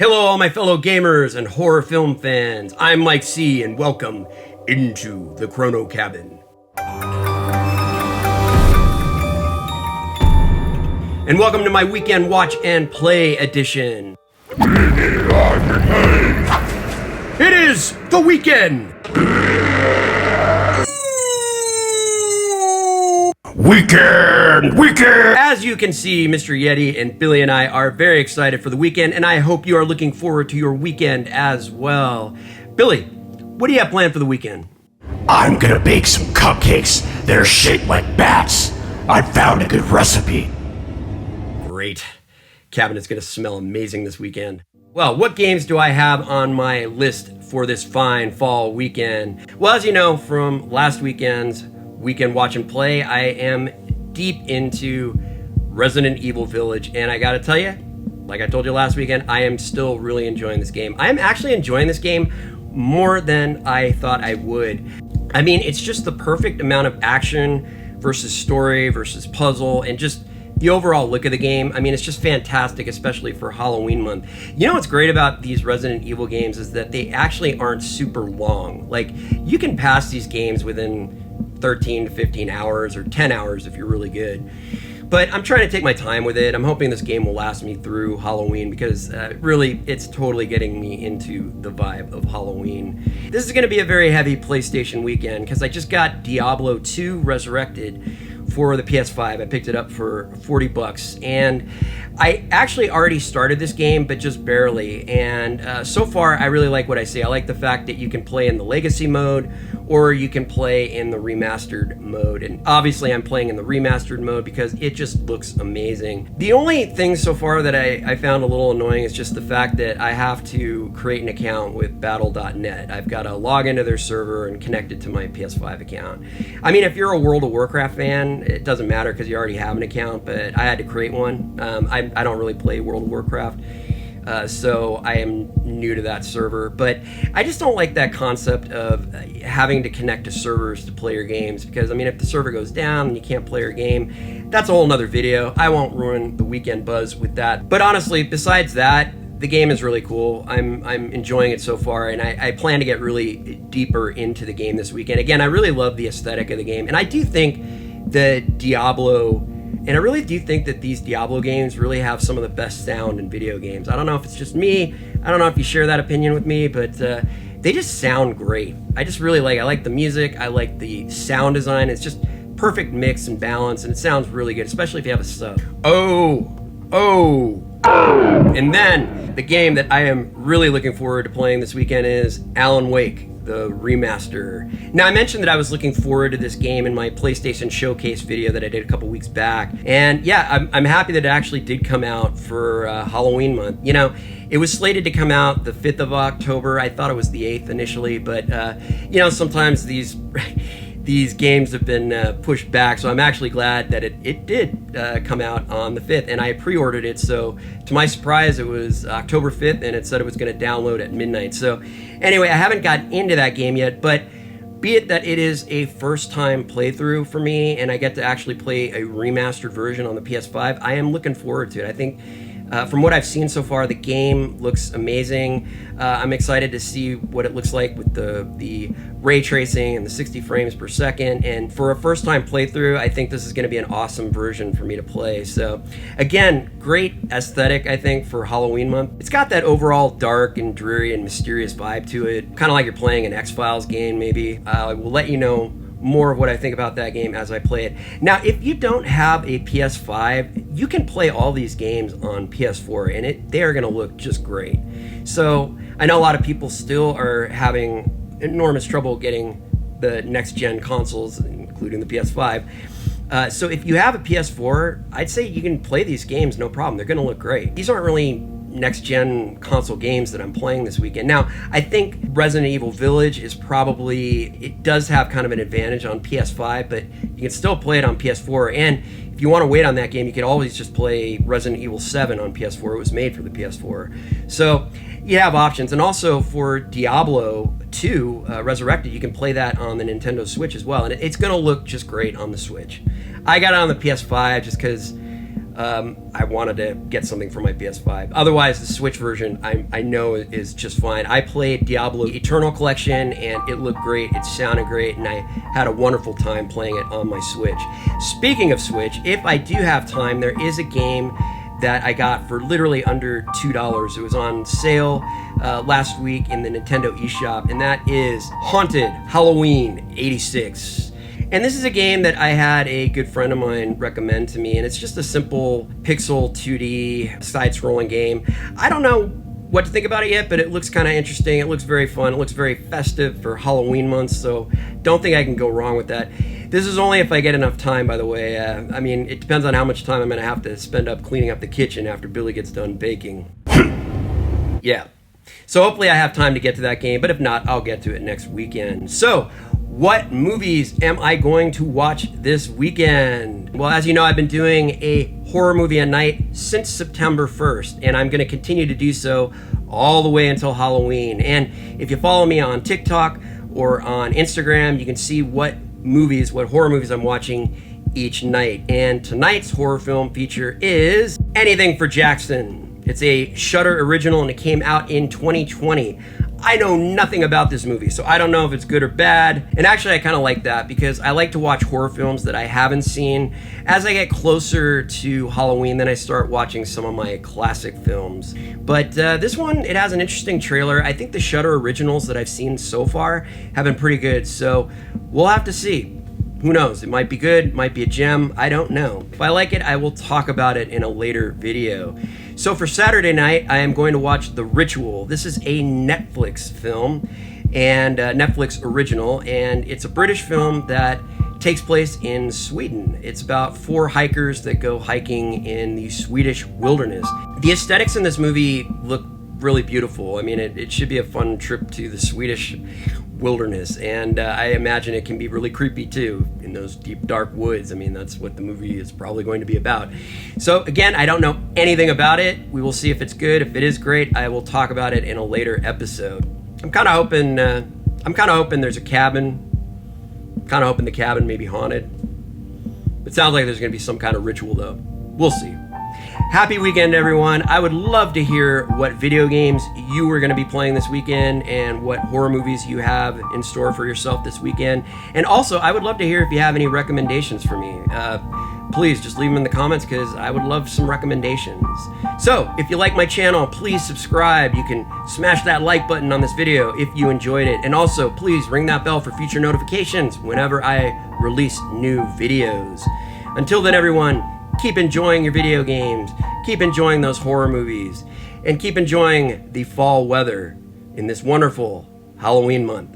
Hello, all my fellow gamers and horror film fans. I'm Mike C, and welcome into the Chrono Cabin. And welcome to my weekend watch and play edition. It is the weekend! Weekend! As you can see, Mr. Yeti and Billy and I are very excited for the weekend, and I hope you are looking forward to your weekend as well. Billy, what do you have planned for the weekend? I'm gonna bake some cupcakes that are shaped like bats. I found a good recipe. Great. Cabinet's gonna smell amazing this weekend. Well, what games do I have on my list for this fine fall weekend? Well, as you know from last weekend's weekend watch and play, I am deep into Resident Evil Village, and I gotta tell you, like I told you last weekend, I am still really enjoying this game. I am actually enjoying this game more than I thought I would. I mean, it's just the perfect amount of action versus story versus puzzle and just the overall look of the game. I mean, it's just fantastic, especially for Halloween month. You know what's great about these Resident Evil games is that they actually aren't super long. Like, you can pass these games within 13 to 15 hours or 10 hours if you're really good. But I'm trying to take my time with it. I'm hoping this game will last me through Halloween because really it's totally getting me into the vibe of Halloween. This is going to be a very heavy PlayStation weekend because I just got Diablo 2 Resurrected for the PS5. I picked it up for 40 bucks, and I actually already started this game, but just barely. And so far, I really like what I see. I like the fact that you can play in the legacy mode, or you can play in the remastered mode. And obviously, I'm playing in the remastered mode because it just looks amazing. The only thing so far that I found a little annoying is just the fact that I have to create an account with Battle.net. I've got to log into their server and connect it to my PS5 account. I mean, if you're a World of Warcraft fan, it doesn't matter because you already have an account, but I had to create one. I don't really play World of Warcraft, so I am new to that server, but I just don't like that concept of having to connect to servers to play your games because, I mean, if the server goes down and you can't play your game, that's a whole nother video. I won't ruin the weekend buzz with that. But honestly, besides that, the game is really cool. I'm enjoying it so far, and I plan to get really deeper into the game this weekend. Again, I really love the aesthetic of the game, and I do think the Diablo, and I really do think that these Diablo games really have some of the best sound in video games. I don't know if it's just me, I don't know if you share that opinion with me, but they just sound great. I just really I like the music, I like the sound design. It's just perfect mix and balance, and it sounds really good, especially if you have a sub. And then the game that I am really looking forward to playing this weekend is Alan Wake, the remaster. Now, I mentioned that I was looking forward to this game in my PlayStation Showcase video that I did a couple weeks back. And yeah, I'm happy that it actually did come out for Halloween month. You know, it was slated to come out the 5th of October. I thought it was the 8th initially, but you know, sometimes these games have been pushed back, so I'm actually glad that it did come out on the 5th, and I pre-ordered it, so to my surprise it was October 5th, and it said it was going to download at midnight. So anyway, I haven't gotten into that game yet, but be it that it is a first-time playthrough for me, and I get to actually play a remastered version on the PS5, I am looking forward to it. I think from what I've seen so far, the game looks amazing. I'm excited to see what it looks like with the ray tracing and the 60 frames per second. And for a first-time playthrough, I think this is going to be an awesome version for me to play. So, again, great aesthetic, I think, for Halloween month. It's got that overall dark and dreary and mysterious vibe to it, kind of like you're playing an X-Files game, maybe. I will let you know more of what I think about that game as I play it. Now, if you don't have a PS5, you can play all these games on PS4, and they are going to look just great. So I know a lot of people still are having enormous trouble getting the next-gen consoles, including the PS5. So if you have a PS4, I'd say you can play these games no problem. They're going to look great. These aren't really next-gen console games that I'm playing this weekend. Now, I think Resident Evil Village is it does have kind of an advantage on PS5, but you can still play it on PS4, and if you want to wait on that game, you could always just play Resident Evil 7 on PS4. It was made for the PS4. So you have options, and also for Diablo 2 Resurrected, you can play that on the Nintendo Switch as well, and it's going to look just great on the Switch. I got it on the PS5 just because I wanted to get something for my PS5. Otherwise, the Switch version I know is just fine. I played Diablo Eternal Collection and it looked great, it sounded great, and I had a wonderful time playing it on my Switch. Speaking of Switch, if I do have time, there is a game that I got for literally under $2. It was on sale last week in the Nintendo eShop, and that is Haunted Halloween 86. And this is a game that I had a good friend of mine recommend to me, and it's just a simple pixel 2D side-scrolling game. I don't know what to think about it yet, but it looks kind of interesting. It looks very fun. It looks very festive for Halloween months, so don't think I can go wrong with that. This is only if I get enough time, by the way. I mean, it depends on how much time I'm going to have to spend up cleaning up the kitchen after Billy gets done baking. Yeah. So hopefully I have time to get to that game, but if not, I'll get to it next weekend. So, what movies am I going to watch this weekend? Well, as you know, I've been doing a horror movie a night since September 1st, and I'm going to continue to do so all the way until Halloween. And if you follow me on TikTok or on Instagram, you can see what horror movies I'm watching each night. And tonight's horror film feature is Anything for Jackson. It's a Shudder original, and it came out in 2020. I know nothing about this movie, so I don't know if it's good or bad. And actually, I kind of like that because I like to watch horror films that I haven't seen. As I get closer to Halloween, then I start watching some of my classic films. But this one, it has an interesting trailer. I think the Shudder originals that I've seen so far have been pretty good, so we'll have to see. Who knows? It might be good, might be a gem, I don't know. If I like it, I will talk about it in a later video. So for Saturday night, I am going to watch The Ritual. This is a Netflix film, and Netflix original, and it's a British film that takes place in Sweden. It's about 4 hikers that go hiking in the Swedish wilderness. The aesthetics in this movie look really beautiful. I mean, it should be a fun trip to the Swedish wilderness, and I imagine it can be really creepy too in those deep dark woods. I mean, that's what the movie is probably going to be about. So again, I don't know anything about it. We will see if it's good. If it is great, I will talk about it in a later episode. I'm kind of hoping there's a cabin. Kind of hoping the cabin may be haunted. It sounds like there's going to be some kind of ritual though. We'll see. Happy weekend, everyone. I would love to hear what video games you are going to be playing this weekend and what horror movies you have in store for yourself this weekend. And also, I would love to hear if you have any recommendations for me. Please just leave them in the comments because I would love some recommendations. So, if you like my channel, please subscribe. You can smash that like button on this video if you enjoyed it. And also, please ring that bell for future notifications whenever I release new videos. Until then, everyone, keep enjoying your video games, keep enjoying those horror movies, and keep enjoying the fall weather in this wonderful Halloween month.